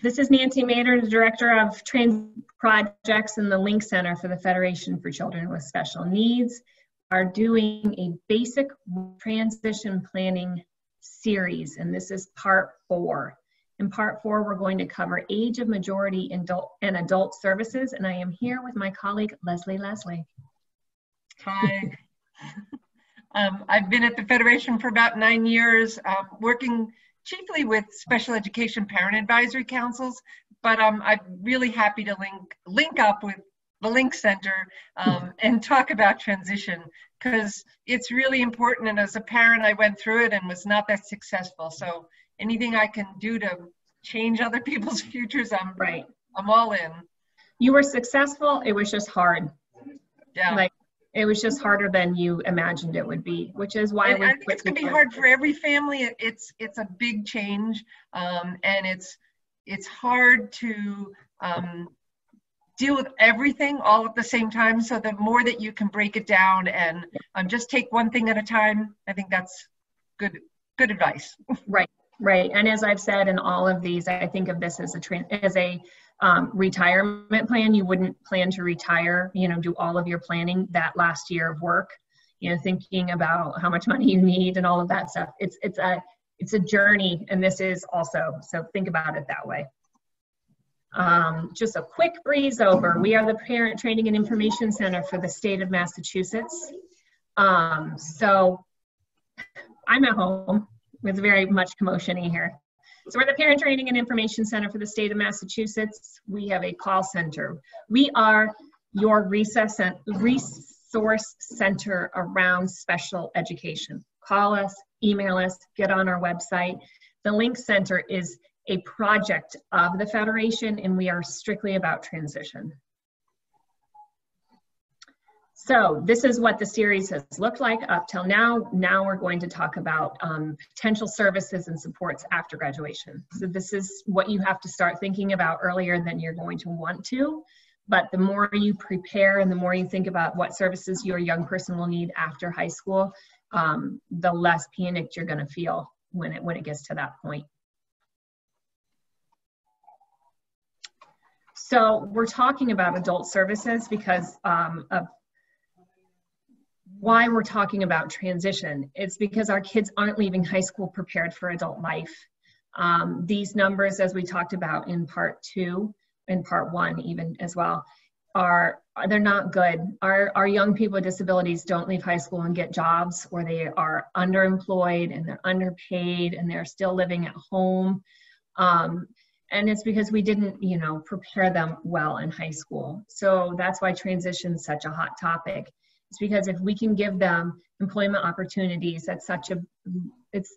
This is Nancy Mader, the Director of Trans Projects in the Link Center for the Federation for Children with Special Needs. We are doing a basic transition planning series, and this is part 4. In part 4, we're going to cover age of majority and adult services, and I am here with my colleague, Leslie. Hi. I've been at the Federation for about 9 years, working chiefly with special education parent advisory councils, but I'm really happy to link up with the Link Center and talk about transition, because it's really important, and as a parent I went through it and was not that successful, so anything I can do to change other people's futures, I'm all in. You were successful, it was just hard. Yeah. It was just harder than you imagined it would be, which is why I think it's going to be hard for every family. It's a big change, and it's hard to deal with everything all at the same time. So the more that you can break it down and just take one thing at a time, I think that's good advice. Right. And as I've said in all of these, I think of this as a retirement plan. You wouldn't plan to retire, do all of your planning that last year of work, thinking about how much money you need and all of that stuff. It's a journey, and this is also, so think about it that way. Just a quick breeze over. We are the Parent Training and Information Center for the state of Massachusetts. So I'm at home with very much commotion-y here. So we're the Parent Training and Information Center for the state of Massachusetts. We have a call center. We are your resource center around special education. Call us, email us, get on our website. The Link Center is a project of the Federation, and we are strictly about transition. So this is what the series has looked like up till now. Now we're going to talk about potential services and supports after graduation. So this is what you have to start thinking about earlier than you're going to want to. But the more you prepare and the more you think about what services your young person will need after high school, the less panicked you're going to feel when it gets to that point. So we're talking about adult services because of why we're talking about transition. It's because our kids aren't leaving high school prepared for adult life. These numbers, as we talked about in part 2, in part 1 even as well, they're not good. Our young people with disabilities don't leave high school and get jobs, or they are underemployed and they're underpaid and they're still living at home. And it's because we didn't, prepare them well in high school. So that's why transition is such a hot topic. It's because if we can give them employment opportunities, it's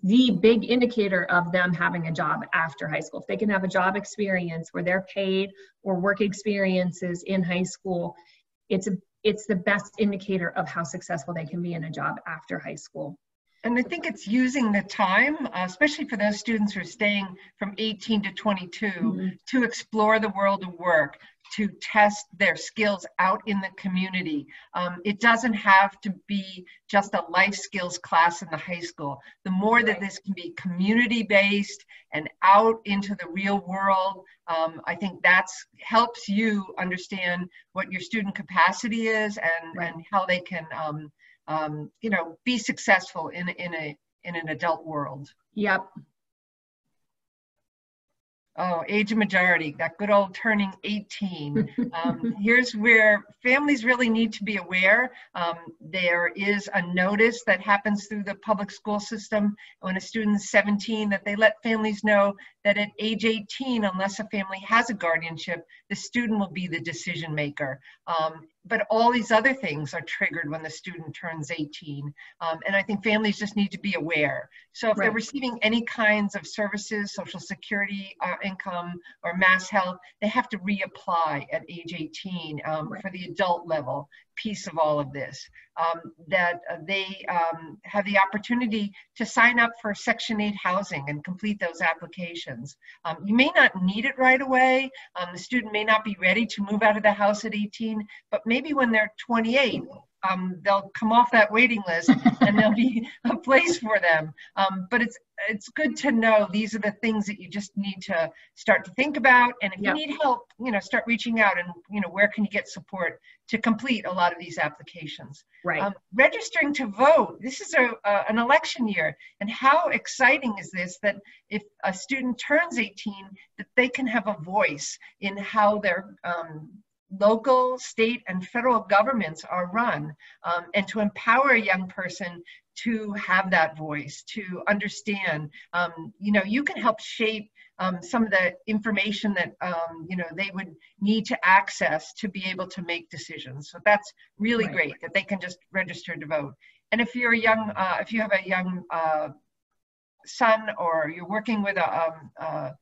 the big indicator of them having a job after high school. If they can have a job experience where they're paid, or work experiences in high school, it's the best indicator of how successful they can be in a job after high school. And I think it's using the time, especially for those students who are staying from 18 to 22, to explore the world of work, to test their skills out in the community. It doesn't have to be just a life skills class in the high school. The more that this can be community-based and out into the real world, I think that helps you understand what your student capacity is and how they can be successful in an adult world. Yep. Oh, age of majority, that good old turning 18. Here's where families really need to be aware. There is a notice that happens through the public school system when a student's 17, that they let families know that at age 18, unless a family has a guardianship, the student will be the decision maker. But all these other things are triggered when the student turns 18. And I think families just need to be aware. So if they're receiving any kinds of services, Social Security income or Mass Health, they have to reapply at age 18 for the adult level piece of all of this. That they have the opportunity to sign up for Section 8 housing and complete those applications. You may not need it right away. The student may not be ready to move out of the house at 18, but maybe when they're 28, they'll come off that waiting list and there'll be a place for them. But it's good to know these are the things that you just need to start to think about. And if you need help, start reaching out and, where can you get support to complete a lot of these applications. Right. Registering to vote. This is an election year. And how exciting is this that if a student turns 18, that they can have a voice in how their local, state, and federal governments are run, and to empower a young person to have that voice, to understand, you can help shape some of the information that, they would need to access to be able to make decisions. So that's really great that they can just register to vote. And if you're if you have a young son, or you're working with a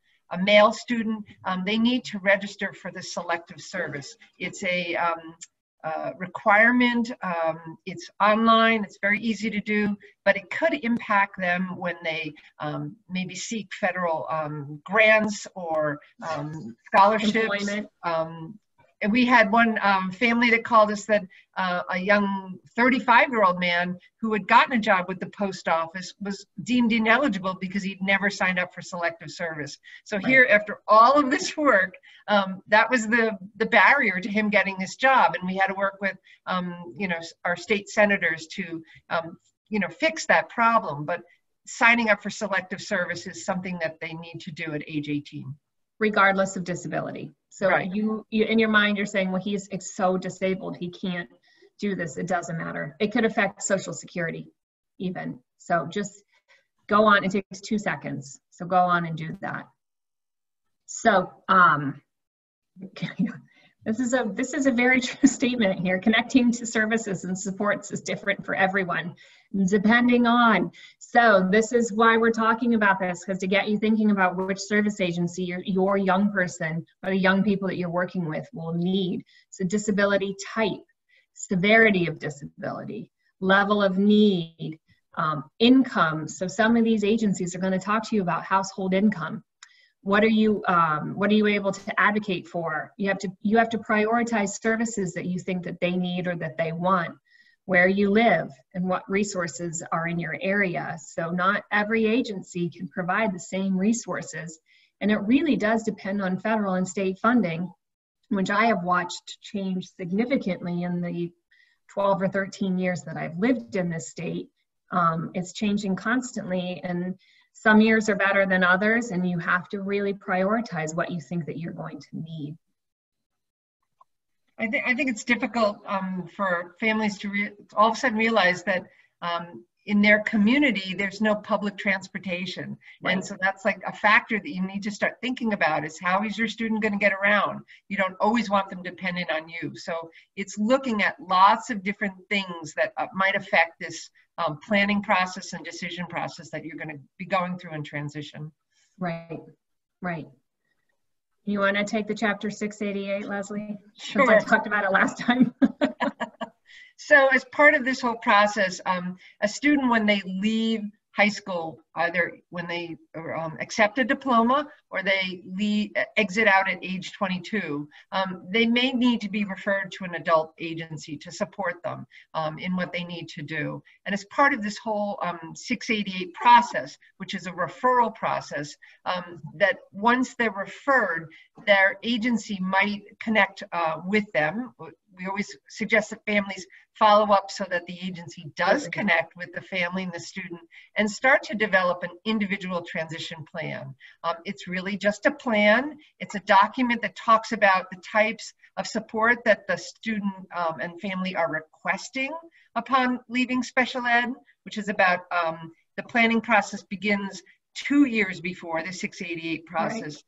male student, they need to register for the selective service. It's a requirement. It's online. It's very easy to do, but it could impact them when they maybe seek federal grants or scholarships. And we had one family that called us that a young 35-year-old man who had gotten a job with the post office was deemed ineligible because he'd never signed up for selective service. So here, after all of this work, that was the barrier to him getting this job. And we had to work with, our state senators to, fix that problem. But signing up for selective service is something that they need to do at age 18. Regardless of disability. So you in your mind, you're saying, well, he's so disabled, he can't do this. It doesn't matter. It could affect Social Security even. So just go on. It takes 2 seconds. So go on and do that. So this is a very true statement here. Connecting to services and supports is different for everyone, depending on. So this is why we're talking about this, because to get you thinking about which service agency your young person or the young people that you're working with will need. So disability type, severity of disability, level of need, income. So some of these agencies are going to talk to you about household income. What are you able to advocate for? You have to prioritize services that you think that they need or that they want, where you live and what resources are in your area. So not every agency can provide the same resources. And it really does depend on federal and state funding, which I have watched change significantly in the 12 or 13 years that I've lived in this state. It's changing constantly, and some years are better than others, and you have to really prioritize what you think that you're going to need. I think it's difficult for families to all of a sudden realize that in their community, there's no public transportation. And so that's like a factor that you need to start thinking about, is how is your student going to get around? You don't always want them dependent on you. So it's looking at lots of different things that might affect this planning process and decision process that you're going to be going through in transition. Right. You want to take the chapter 688, Leslie? Sure. Since I talked about it last time. So as part of this whole process, a student, when they leave high school, either when they accept a diploma or they exit out at age 22, they may need to be referred to an adult agency to support them in what they need to do. And as part of this whole 688 process, which is a referral process, that once they're referred, their agency might connect with them. We always suggest that families follow up so that the agency does connect with the family and the student and start to develop an individual transition plan. It's really just a plan. It's a document that talks about the types of support that the student and family are requesting upon leaving special ed, which is about the planning process begins 2 years before the 688 process,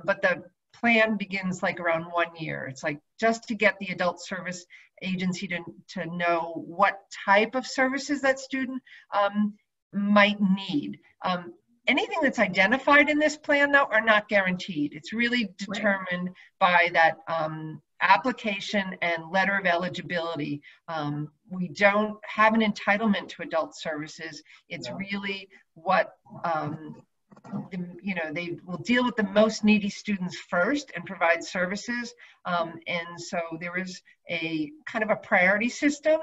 but the plan begins like around 1 year. It's like just to get the adult service agency to know what type of services that student might need. Anything that's identified in this plan, though, are not guaranteed. It's really determined by that application and letter of eligibility. We don't have an entitlement to adult services. It's really what they will deal with the most needy students first and provide services. And so there is a kind of a priority system.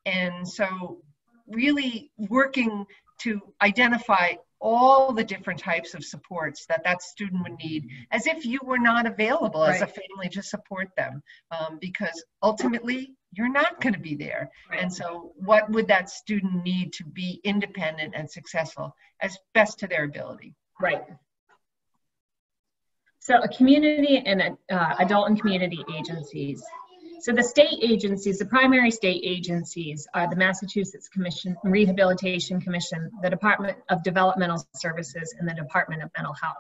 And so really working to identify all the different types of supports that that student would need, as if you were not available as a family to support them, because ultimately you're not going to be there. And so what would that student need to be independent and successful as best to their ability? Right. So a community and adult and community agencies. So the state agencies, the primary state agencies are the Massachusetts Commission, Rehabilitation Commission, the Department of Developmental Services, and the Department of Mental Health.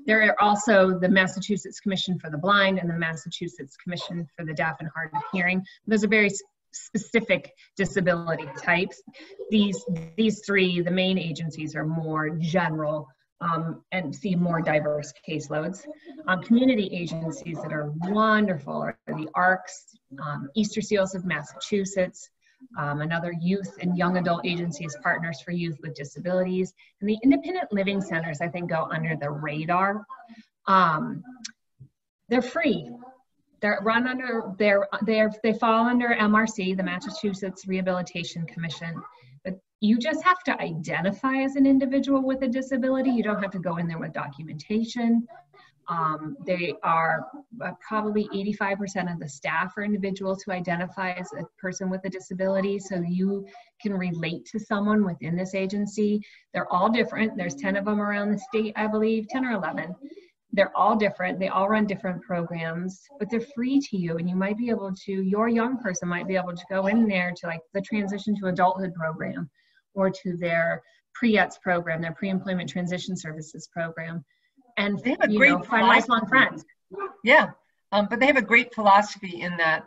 There are also the Massachusetts Commission for the Blind and the Massachusetts Commission for the Deaf and Hard of Hearing. Those are very specific disability types. These three, the main agencies, are more general and see more diverse caseloads. Community agencies that are wonderful are the ARCs, Easter Seals of Massachusetts, another youth and young adult agency is Partners for Youth with Disabilities, and the independent living centers, I think, go under the radar. They're free. They're run under, they fall under MRC, the Massachusetts Rehabilitation Commission. But you just have to identify as an individual with a disability. You don't have to go in there with documentation. They are probably 85% of the staff are individuals who identify as a person with a disability, so you can relate to someone within this agency. They're all different. There's 10 of them around the state, I believe, 10 or 11. They're all different. They all run different programs, but they're free to you, and you might be able to, your young person might be able to go in there to like the transition to adulthood program or to their pre-ETS program, their pre-employment transition services program, and they have a great find lifelong friends. Yeah, but they have a great philosophy in that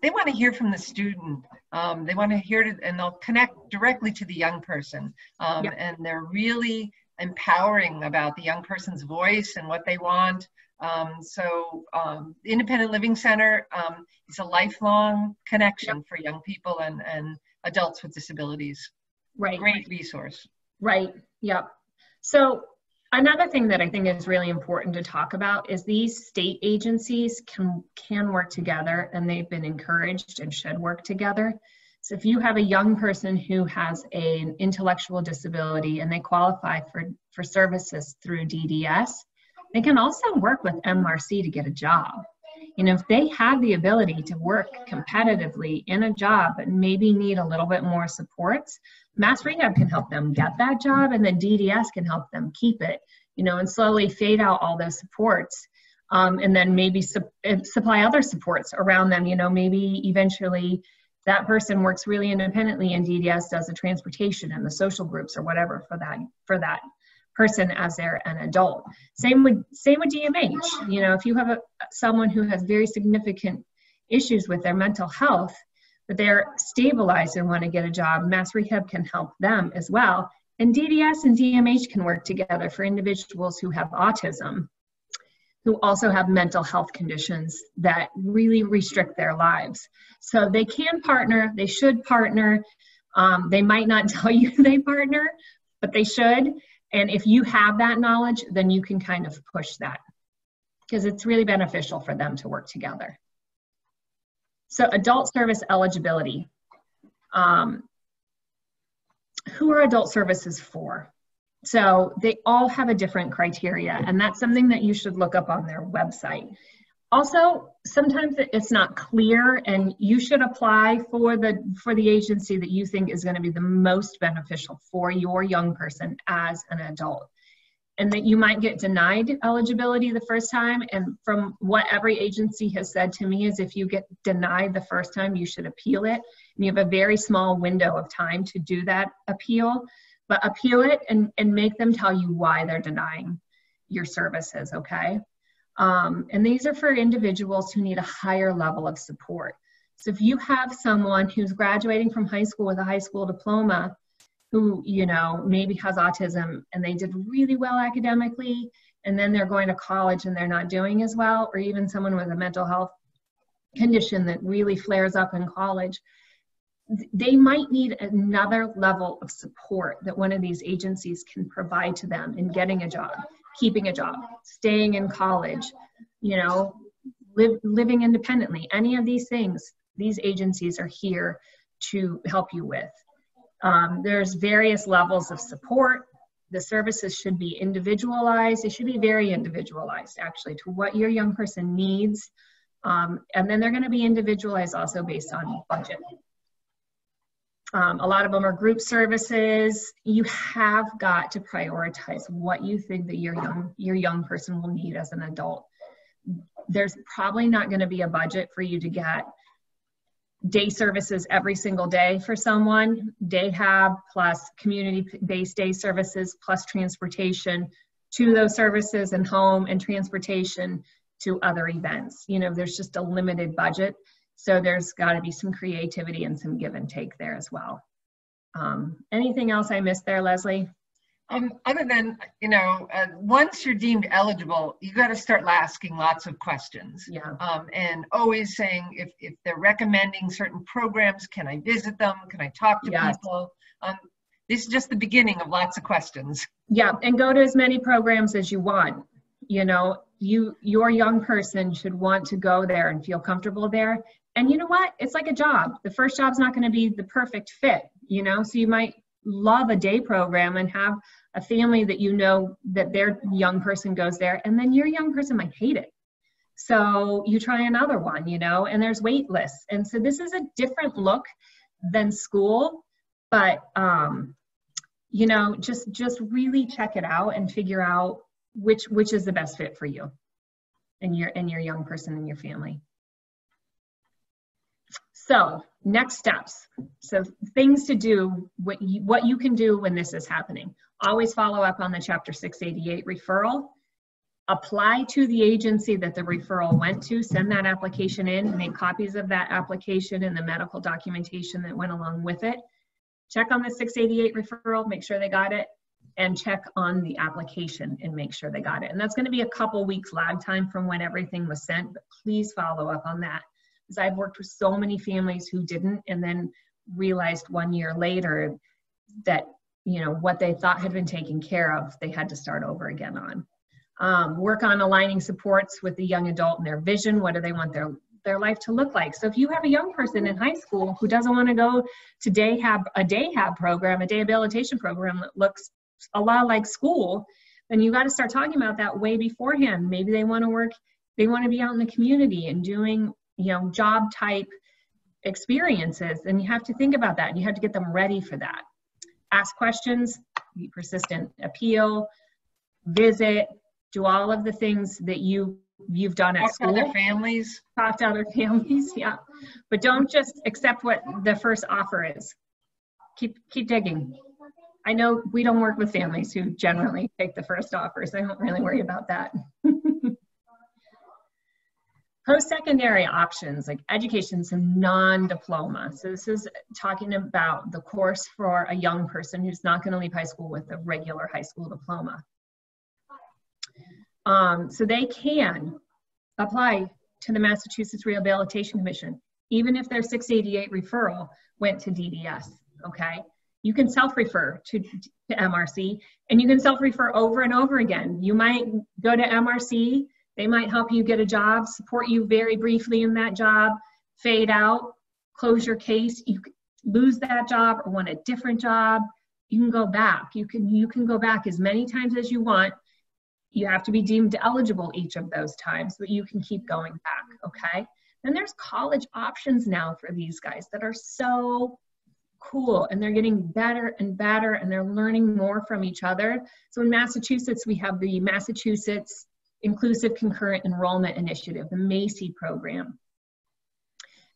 they want to hear from the student. They want to hear it, and they'll connect directly to the young person. And they're really empowering about the young person's voice and what they want. The Independent Living Center is a lifelong connection for young people and adults with disabilities. Right. Great resource. Right. Yep. So another thing that I think is really important to talk about is these state agencies can work together, and they've been encouraged and should work together. So if you have a young person who has an intellectual disability and they qualify for services through DDS, they can also work with MRC to get a job. You know, if they have the ability to work competitively in a job but maybe need a little bit more supports, Mass Rehab can help them get that job, and then DDS can help them keep it, you know, and slowly fade out all those supports. And then maybe supply other supports around them. You know, maybe eventually that person works really independently and DDS does the transportation and the social groups or whatever for that person as they're an adult. Same with DMH. You know, if you have someone who has very significant issues with their mental health, but they're stabilized and want to get a job, Mass Rehab can help them as well. And DDS and DMH can work together for individuals who have autism, who also have mental health conditions that really restrict their lives. So they can partner, they should partner. They might not tell you they partner, but they should. And if you have that knowledge, then you can kind of push that, because it's really beneficial for them to work together. So adult service eligibility. Who are adult services for? So they all have a different criteria, and that's something that you should look up on their website. Also, sometimes it's not clear, and you should apply for the agency that you think is going to be the most beneficial for your young person as an adult. And that you might get denied eligibility the first time, and from what every agency has said to me is if you get denied the first time, you should appeal it. And you have a very small window of time to do that appeal. But appeal it and make them tell you why they're denying your services, okay? And these are for individuals who need a higher level of support. So if you have someone who's graduating from high school with a high school diploma who, you know, maybe has autism and they did really well academically, and then they're going to college and they're not doing as well, or even someone with a mental health condition that really flares up in college, they might need another level of support that one of these agencies can provide to them in getting a job, keeping a job, staying in college, you know, living independently. Any of these things, these agencies are here to help you with. There's various levels of support. The services should be individualized. They should be very individualized, actually, to what your young person needs. And then they're going to be individualized also based on budget. A lot of them are group services. You have got to prioritize what you think that your young person will need as an adult. There's probably not going to be a budget for you to get day services every single day for someone, day hab plus community-based day services plus transportation to those services and home and transportation to other events. You know, there's just a limited budget. So there's got to be some creativity and some give and take there as well. Anything else I missed there, Leslie? Other than, you know, once you're deemed eligible, you got to start asking lots of questions. Yeah. And always saying, if they're recommending certain programs, can I visit them? Can I talk to people? This is just the beginning of lots of questions. Yeah, and go to as many programs as you want. You know, your young person should want to go there and feel comfortable there. And you know what? It's like a job. The first job's not going to be the perfect fit, you know? So you might love a day program and have a family that you know that their young person goes there, and then your young person might hate it. So you try another one, you know, and there's wait lists. And so this is a different look than school, but, you know, just really check it out and figure out which is the best fit for you and your young person and your family. So next steps. So things to do, what you can do when this is happening. Always follow up on the Chapter 688 referral. Apply to the agency that the referral went to. Send that application in. Make copies of that application and the medical documentation that went along with it. Check on the 688 referral, make sure they got it, and check on the application and make sure they got it. And that's going to be a couple weeks lag time from when everything was sent, but please follow up on that. Because I've worked with so many families who didn't and then realized 1 year later that, you know, what they thought had been taken care of, they had to start over again on. Work on aligning supports with the young adult and their vision. What do they want their life to look like? So if you have a young person in high school who doesn't want to go to a day hab program, a day habilitation program that looks a lot like school, then you got to start talking about that way beforehand. Maybe they want to be out in the community and doing, you know, job type experiences, and you have to think about that and you have to get them ready for that. Ask questions, be persistent, appeal, visit, do all of the things that you've done at school. Talk to other families. Talk to other families, yeah. But don't just accept what the first offer is. Keep digging. I know we don't work with families who generally take the first offers. I don't really worry about that. Post-secondary options like education, some non-diploma. So this is talking about the course for a young person who's not going to leave high school with a regular high school diploma. So they can apply to the Massachusetts Rehabilitation Commission, even if their 688 referral went to DDS, okay? You can self-refer to MRC, and you can self-refer over and over again. You might go to MRC, they might help you get a job, support you very briefly in that job, fade out, close your case, you lose that job or want a different job, you can go back. You can go back as many times as you want. You have to be deemed eligible each of those times, but you can keep going back, okay? Then there's college options now for these guys that are so cool, and they're getting better and better, and they're learning more from each other. So in Massachusetts, we have the Massachusetts Inclusive Concurrent Enrollment Initiative, the MACE program.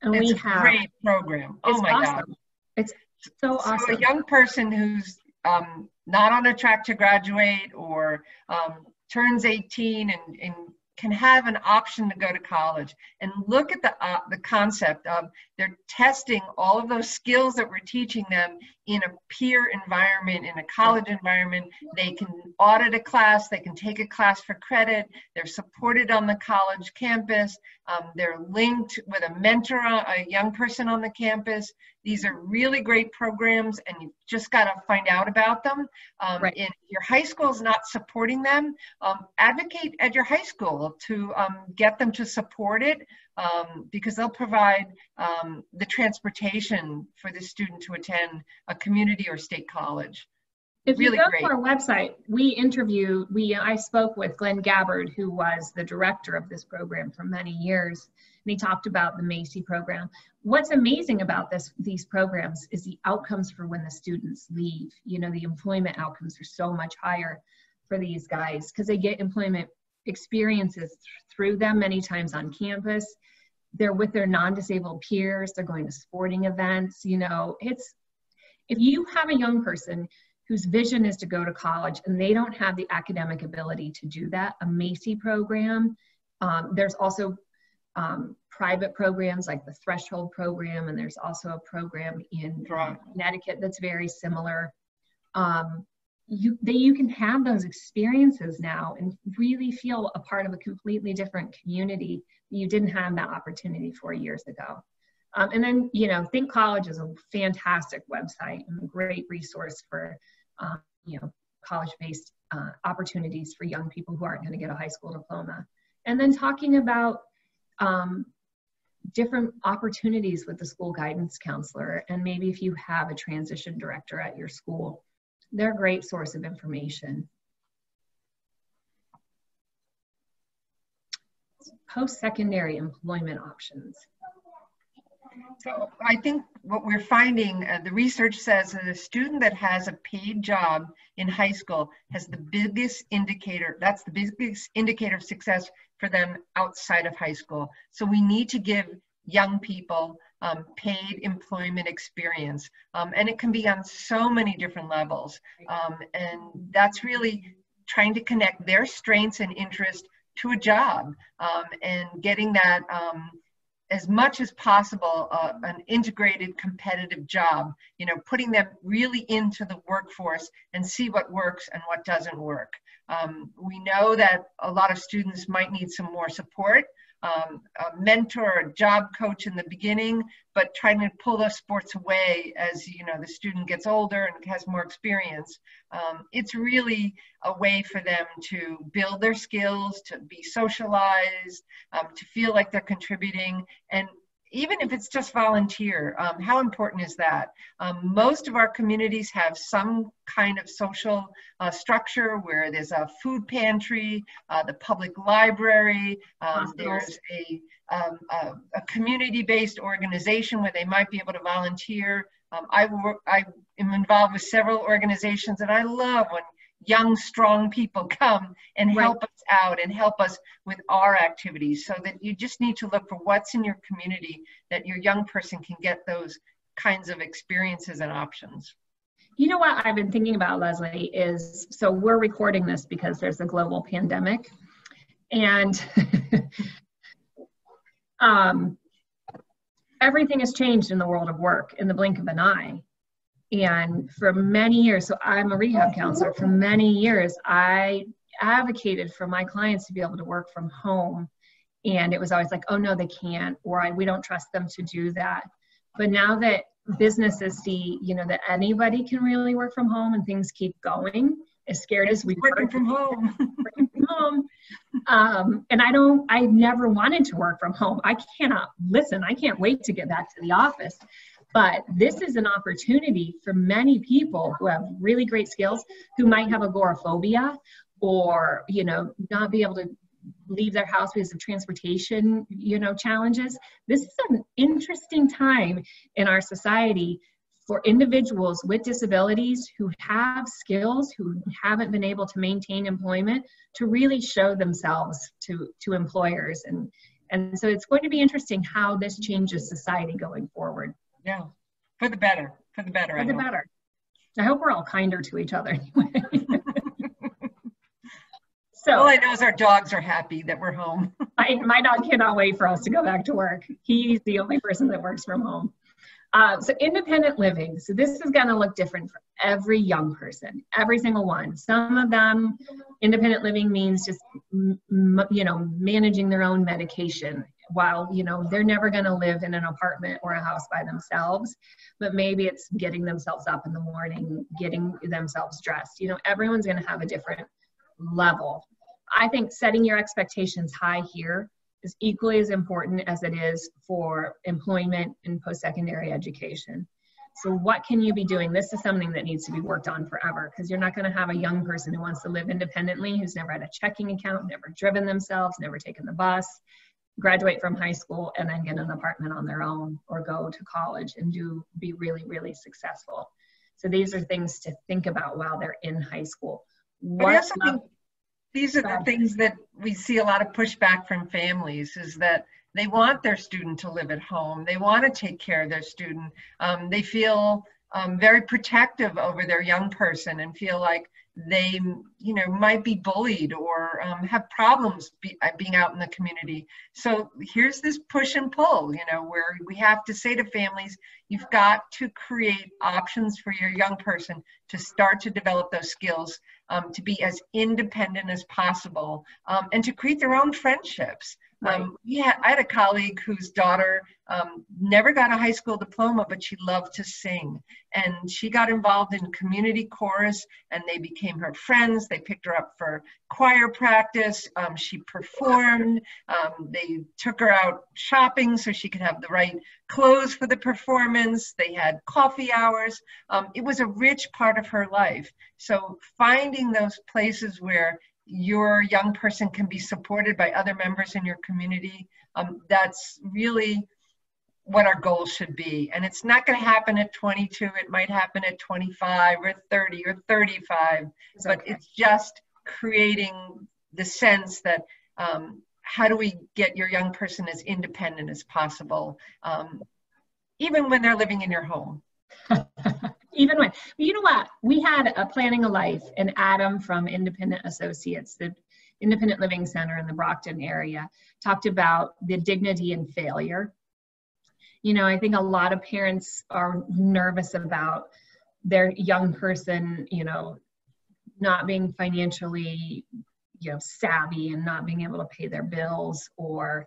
And it's a great program. Oh my God. It's so awesome. So a young person who's not on a track to graduate or turns 18 and can have an option to go to college, and look at the concept of they're testing all of those skills that we're teaching them in a peer environment, in a college environment. They can audit a class, they can take a class for credit, they're supported on the college campus, they're linked with a mentor, a young person on the campus. These are really great programs, and you've just got to find out about them. Right. If your high school is not supporting them, advocate at your high school to get them to support it. because they'll provide the transportation for the student to attend a community or state college. If you Really go great. to our website, I spoke with Glenn Gabbard, who was the director of this program for many years, and he talked about the Macy program. What's amazing about these programs is the outcomes for when the students leave. You know, the employment outcomes are so much higher for these guys because they get employment experiences through them many times on campus. They're with their non-disabled peers. They're going to sporting events. You know, if you have a young person whose vision is to go to college and they don't have the academic ability to do that, a Macy program. There's also private programs like the Threshold program, and there's also a program in Connecticut that's very similar. You can have those experiences now and really feel a part of a completely different community that you didn't have that opportunity 4 years ago. And then, you know, Think College is a fantastic website and a great resource for, you know, college-based opportunities for young people who aren't going to get a high school diploma. And then talking about different opportunities with the school guidance counselor, and maybe if you have a transition director at your school, they're a great source of information. Post-secondary employment options. So I think what we're finding, the research says that a student that has a paid job in high school has the biggest indicator, that's the biggest indicator of success for them outside of high school. So we need to give young people paid employment experience. And it can be on so many different levels. And that's really trying to connect their strengths and interests to a job and getting that as much as possible, an integrated competitive job, you know, putting them really into the workforce and see what works and what doesn't work. We know that a lot of students might need some more support, a mentor, a job coach in the beginning, but trying to pull those sports away as, you know, the student gets older and has more experience. It's really a way for them to build their skills, to be socialized, to feel like they're contributing. And even if it's just volunteer, how important is that? Most of our communities have some kind of social structure where there's a food pantry, the public library, there's a community-based organization where they might be able to volunteer. I am involved with several organizations, and I love when young, strong people come and help us out and help us with our activities, so that you just need to look for what's in your community that your young person can get those kinds of experiences and options. You know what I've been thinking about, Leslie, is, so we're recording this because there's a global pandemic, and everything has changed in the world of work in the blink of an eye. And for many years, so I'm a rehab counselor, for many years, I advocated for my clients to be able to work from home. And it was always like, oh no, they can't, or we don't trust them to do that. But now that businesses see, you know, that anybody can really work from home and things keep going, as scared as we working from home. Working from home. And I never wanted to work from home. I can't wait to get back to the office. But this is an opportunity for many people who have really great skills, who might have agoraphobia, or, you know, not be able to leave their house because of transportation, you know, challenges. This is an interesting time in our society for individuals with disabilities who have skills, who haven't been able to maintain employment, to really show themselves to employers. And so it's going to be interesting how this changes society going forward. Yeah, for the better, For the better. I hope we're all kinder to each other anyway. So all I know is our dogs are happy that we're home. My dog cannot wait for us to go back to work. He's the only person that works from home. So independent living. So this is going to look different for every young person, every single one. Some of them, independent living means just, you know, managing their own medication, while, you know, they're never going to live in an apartment or a house by themselves, but maybe it's getting themselves up in the morning, getting themselves dressed. You know, everyone's going to have a different level. I think setting your expectations high here is equally as important as it is for employment and post-secondary education. So what can you be doing? This is something that needs to be worked on forever, because you're not going to have a young person who wants to live independently, who's never had a checking account, never driven themselves, never taken the bus, graduate from high school, and then get an apartment on their own or go to college and be really, really successful. So these are things to think about while they're in high school. But I also think these are the things that we see a lot of pushback from families, is that they want their student to live at home. They want to take care of their student. They feel very protective over their young person and feel like they, might be bullied or have problems being out in the community. So here's this push and pull, where we have to say to families, you've got to create options for your young person to start to develop those skills, to be as independent as possible, and to create their own friendships. Right. I had a colleague whose daughter never got a high school diploma, but she loved to sing. And she got involved in community chorus, and they became her friends. They picked her up for choir practice. She performed. They took her out shopping so she could have the right clothes for the performance. They had coffee hours. It was a rich part of her life. So finding those places where your young person can be supported by other members in your community, that's really what our goal should be. And it's not going to happen at 22. It might happen at 25 or 30 or 35, but it's just creating the sense that how do we get your young person as independent as possible, even when they're living in your home. Even when, you know what, we had a Planning a Life, and Adam from Independent Associates, the Independent Living Center in the Brockton area, talked about the dignity in failure. I think a lot of parents are nervous about their young person, not being financially, savvy and not being able to pay their bills, or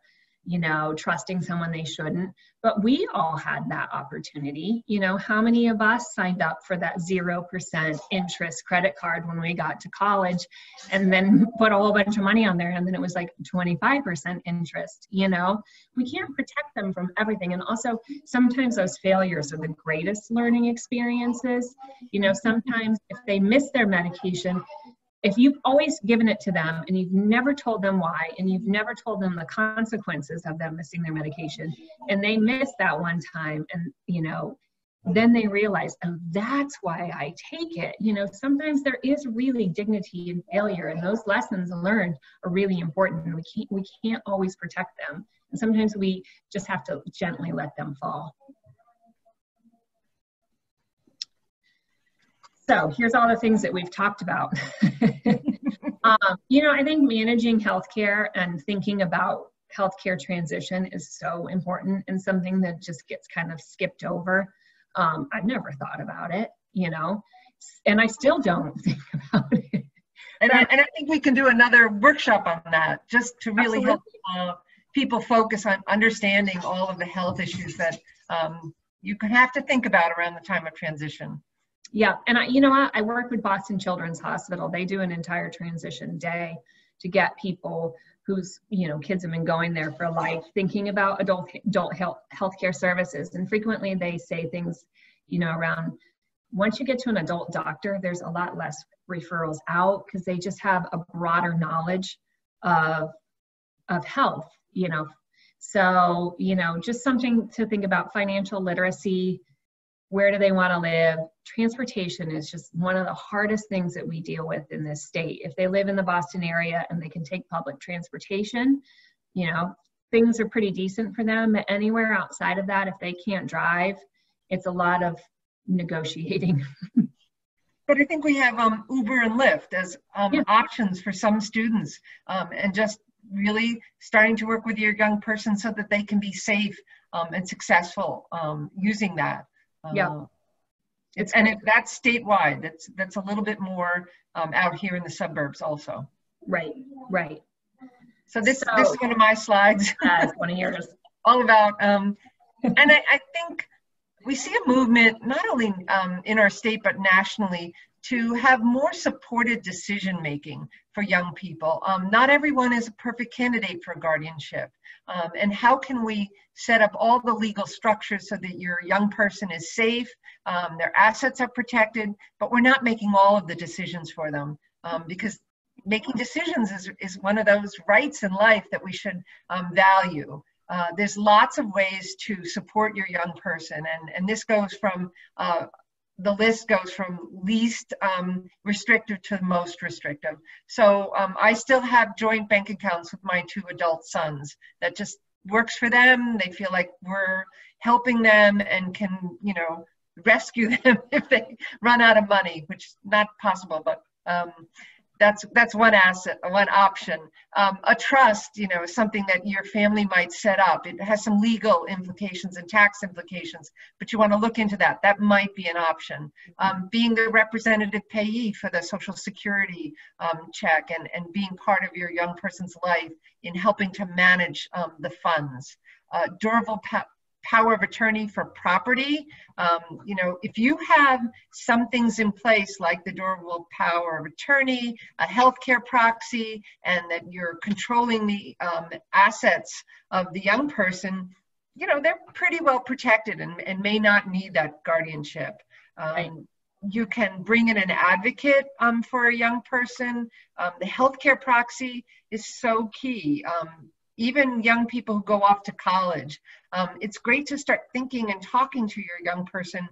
trusting someone they shouldn't. But we all had that opportunity. How many of us signed up for that 0% interest credit card when we got to college, and then put a whole bunch of money on there, and then it was like 25% interest? We can't protect them from everything. And also, sometimes those failures are the greatest learning experiences. Sometimes if they miss their medication, if you've always given it to them and you've never told them why, and you've never told them the consequences of them missing their medication, and they miss that one time, and then they realize, oh, that's why I take it. Sometimes there is really dignity in failure, and those lessons learned are really important, and we can't always protect them. And sometimes we just have to gently let them fall. So here's all the things that we've talked about. I think managing healthcare and thinking about healthcare transition is so important, and something that just gets kind of skipped over. I've never thought about it, and I still don't think about it. And I think we can do another workshop on that, just to really help people focus on understanding all of the health issues that you can have to think about around the time of transition. Yeah, and I work with Boston Children's Hospital. They do an entire transition day to get people whose kids have been going there for life thinking about adult healthcare services. And frequently they say things around, once you get to an adult doctor, there's a lot less referrals out, because they just have a broader knowledge of health. So just something to think about. Financial literacy. Where do they want to live? Transportation is just one of the hardest things that we deal with in this state. If they live in the Boston area and they can take public transportation, things are pretty decent for them. Anywhere outside of that, if they can't drive, it's a lot of negotiating. But I think we have Uber and Lyft as options for some students, and just really starting to work with your young person so that they can be safe and successful using that. Yeah, if that's statewide. That's a little bit more out here in the suburbs also. Right. So this is one of my slides. It's one of yours. All about, and I think we see a movement not only in our state but nationally to have more supported decision making for young people. Not everyone is a perfect candidate for guardianship. And how can we set up all the legal structures so that your young person is safe, their assets are protected, but we're not making all of the decisions for them, because making decisions is one of those rights in life that we should value. There's lots of ways to support your young person, and this goes from, the list goes from least restrictive to most restrictive. So I still have joint bank accounts with my 2 adult sons. That just works for them. They feel like we're helping them and can, you know, rescue them if they run out of money, which is not possible, but that's one asset, one option. A trust, you know, is something that your family might set up. It has some legal implications and tax implications, but you want to look into that. That might be an option. Being the representative payee for the Social Security check, and being part of your young person's life in helping to manage the funds. Durable power of attorney for property. You know, if you have some things in place like the durable power of attorney, a healthcare proxy, and that you're controlling the assets of the young person, you know, they're pretty well protected and may not need that guardianship. Right. You can bring in an advocate for a young person. The healthcare proxy is so key. Even young people who go off to college, it's great to start thinking and talking to your young person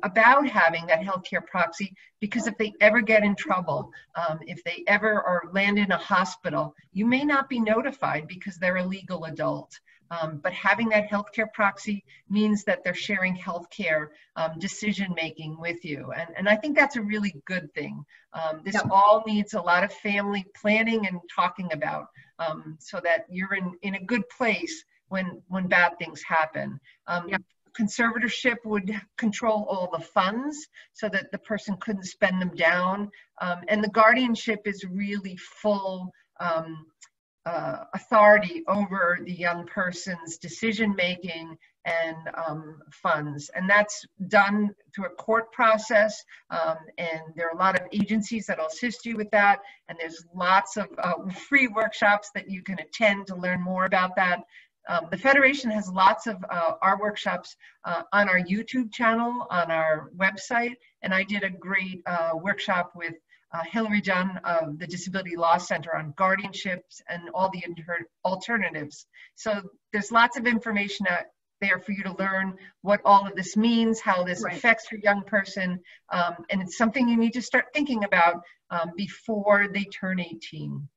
about having that healthcare proxy, because if they ever get in trouble, if they ever land in a hospital, you may not be notified because they're a legal adult. But having that healthcare proxy means that they're sharing healthcare decision-making with you. And I think that's a really good thing. This all needs a lot of family planning and talking about, so that you're in a good place when bad things happen. Conservatorship would control all the funds so that the person couldn't spend them down. And the guardianship is really full authority over the young person's decision-making and funds. And that's done through a court process. And there are a lot of agencies that'll assist you with that. And there's lots of free workshops that you can attend to learn more about that. The Federation has lots of our workshops on our YouTube channel, on our website. And I did a great workshop with Hillary Dunn of the Disability Law Center on guardianships and all the alternatives. So there's lots of information out there for you to learn what all of this means, how this affects your young person. And it's something you need to start thinking about before they turn 18.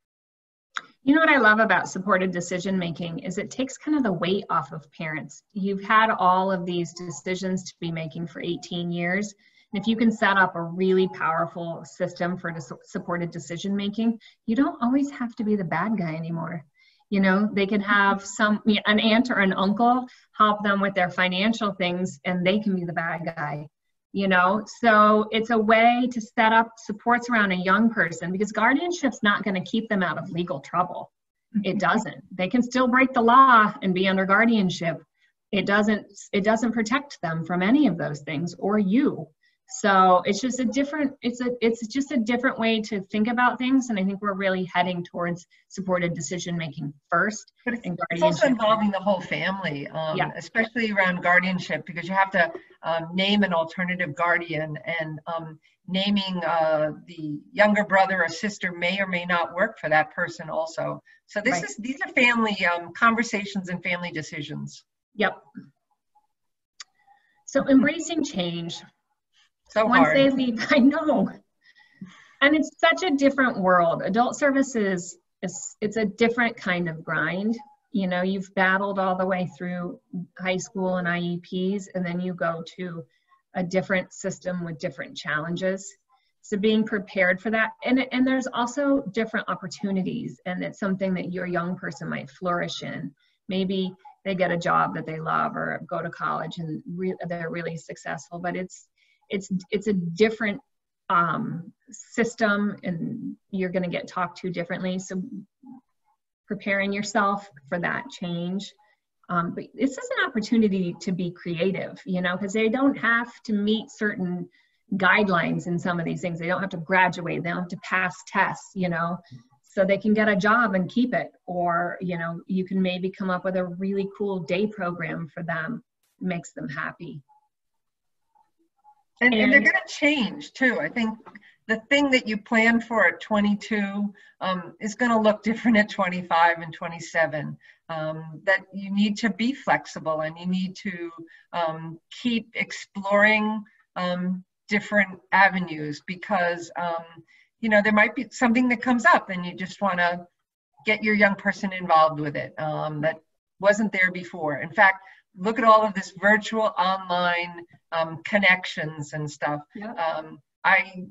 You know what I love about supported decision making is it takes kind of the weight off of parents. You've had all of these decisions to be making for 18 years. And if you can set up a really powerful system for supported decision making, you don't always have to be the bad guy anymore. You know, they can have an aunt or an uncle help them with their financial things, and they can be the bad guy. You know, so it's a way to set up supports around a young person, because guardianship's not going to keep them out of legal trouble. It doesn't. They can still break the law and be under guardianship. It doesn't protect them from any of those things, or you. So it's just a different, it's just a different way to think about things. And I think we're really heading towards supported decision making first. But it's also involving the whole family, especially around guardianship, because you have to name an alternative guardian, and naming the younger brother or sister may or may not work for that person also. So these are family conversations and family decisions. Yep. So embracing change. So Once hard. they leave, I know. And it's such a different world. Adult services, it's a different kind of grind. You know, you've battled all the way through high school and IEPs, and then you go to a different system with different challenges. So being prepared for that. And there's also different opportunities, and it's something that your young person might flourish in. Maybe they get a job that they love, or go to college and they're really successful, but it's a different system, and you're going to get talked to differently. So preparing yourself for that change. But this is an opportunity to be creative, you know, because they don't have to meet certain guidelines in some of these things. They don't have to graduate, they don't have to pass tests, you know, so they can get a job and keep it. Or, you know, you can maybe come up with a really cool day program for them, makes them happy. And they're going to change too. I think the thing that you plan for at 22 is going to look different at 25 and 27. That you need to be flexible, and you need to keep exploring different avenues, because you know, there might be something that comes up and you just want to get your young person involved with it that wasn't there before. In fact, look at all of this virtual online connections and stuff. Yep. I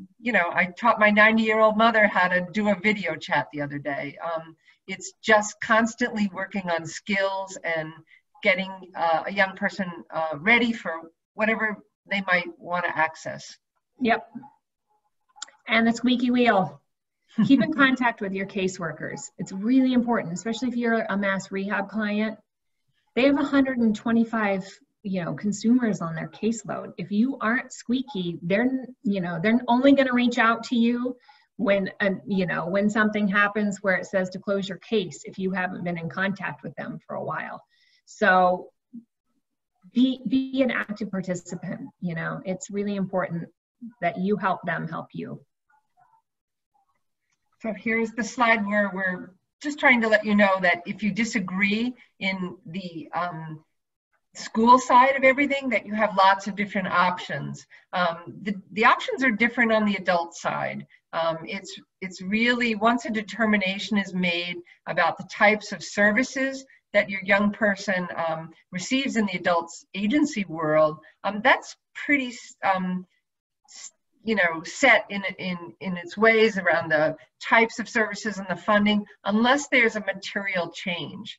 taught my 90-year-old mother how to do a video chat the other day. It's just constantly working on skills and getting a young person ready for whatever they might want to access. Yep. And the squeaky wheel. Keep in contact with your caseworkers. It's really important, especially if you're a mass rehab client. They have 125, you know, consumers on their caseload. If you aren't squeaky, they're only going to reach out to you when, when something happens where it says to close your case, if you haven't been in contact with them for a while. So be an active participant. You know, it's really important that you help them help you. So here's the slide where we're just trying to let you know that if you disagree in the school side of everything, that you have lots of different options. The options are different on the adult side. It's really, once a determination is made about the types of services that your young person receives in the adults agency world, that's pretty set in its ways around the types of services and the funding, unless there's a material change.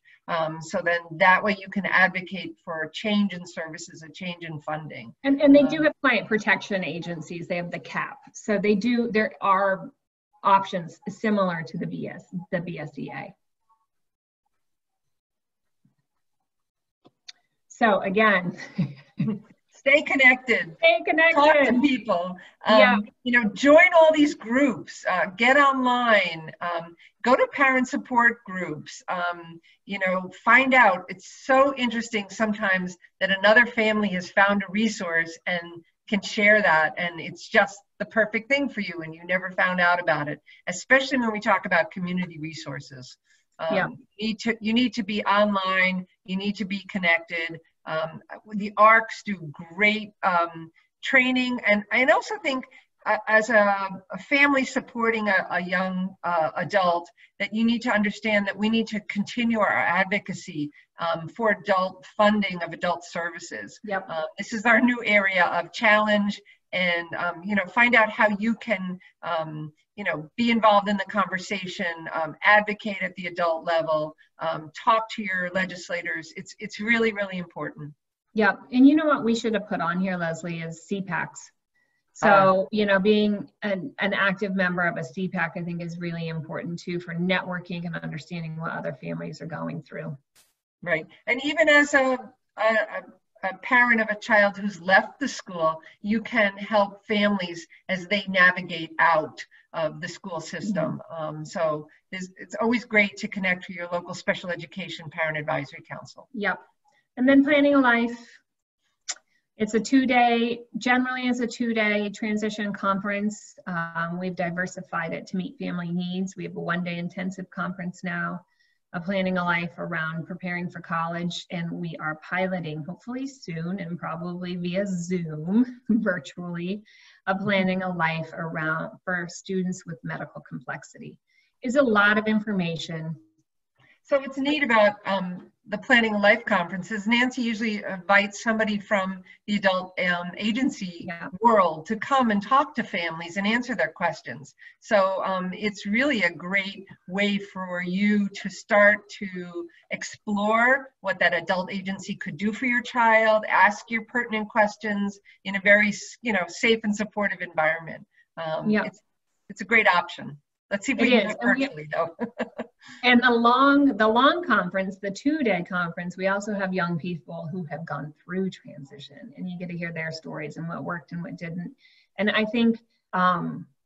So then that way you can advocate for a change in services, a change in funding. And they do have client protection agencies. They have the CAP. So there are options similar to the BSEA. So again, stay connected. Stay connected. Talk to people. Join all these groups. Get online. Go to parent support groups. Find out. It's so interesting sometimes that another family has found a resource and can share that, and it's just the perfect thing for you, and you never found out about it. Especially when we talk about community resources. You need to be online. You need to be connected. The ARCs do great training, and I also think as a family supporting a young adult, that you need to understand that we need to continue our advocacy for adult funding of adult services. Yep. This is our new area of challenge, and find out how you can be involved in the conversation, advocate at the adult level, talk to your legislators. It's really, really important. Yeah, and you know what we should have put on here, Leslie, is CPACs. So, being an active member of a CPAC, I think, is really important too for networking and understanding what other families are going through. Right, and even as a parent of a child who's left the school, you can help families as they navigate out of the school system. So it's always great to connect with your local special education parent advisory council. Yep. And then Planning a Life. It's a 2-day, generally it's a 2-day transition conference. We've diversified it to meet family needs. We have a 1-day intensive conference now, Planning a Life around preparing for college, and we are piloting, hopefully soon and probably via Zoom, virtually, Planning a Life around for students with medical complexity. It's a lot of information. So what's neat about the Planning a Life conferences, Nancy usually invites somebody from the adult agency world to come and talk to families and answer their questions. So it's really a great way for you to start to explore what that adult agency could do for your child, ask your pertinent questions in a very safe and supportive environment. It's a great option. Let's see if we can do it virtually, though. And the long conference, the 2-day conference, we also have young people who have gone through transition, and you get to hear their stories and what worked and what didn't. And I think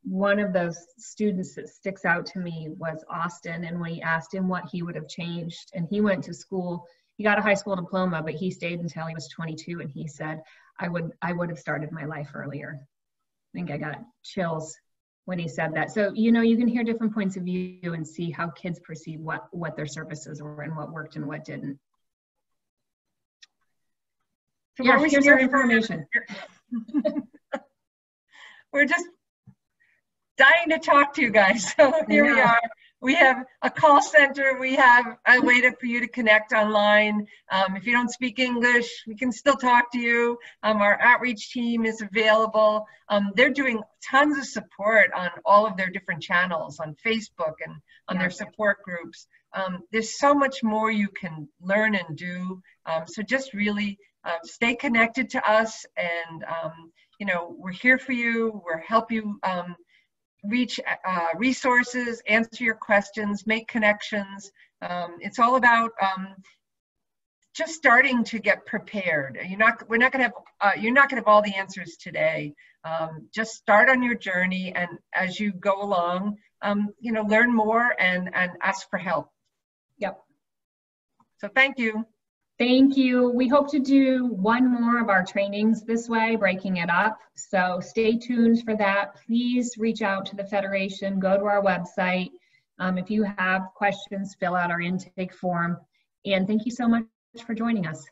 one of those students that sticks out to me was Austin, and when he asked him what he would have changed, and he went to school, he got a high school diploma, but he stayed until he was 22, and he said, I would have started my life earlier. I think I got chills when he said that. So, you know, you can hear different points of view and see how kids perceive what their services were and what worked and what didn't. So yeah, here's your information. We're just dying to talk to you guys. So here we are. We have a call center. We have a way for you to connect online. If you don't speak English, we can still talk to you. Our outreach team is available. They're doing tons of support on all of their different channels, on Facebook and on their support groups. There's so much more you can learn and do. So just really stay connected to us, and you know, we're here for you. We'll help you reach resources, answer your questions, make connections. It's all about just starting to get prepared. You're not going to have all the answers today. Just start on your journey, and as you go along, you know, learn more and ask for help. Yep. So thank you. Thank you. We hope to do one more of our trainings this way, breaking it up. So stay tuned for that. Please reach out to the Federation, go to our website. If you have questions, fill out our intake form. And thank you so much for joining us.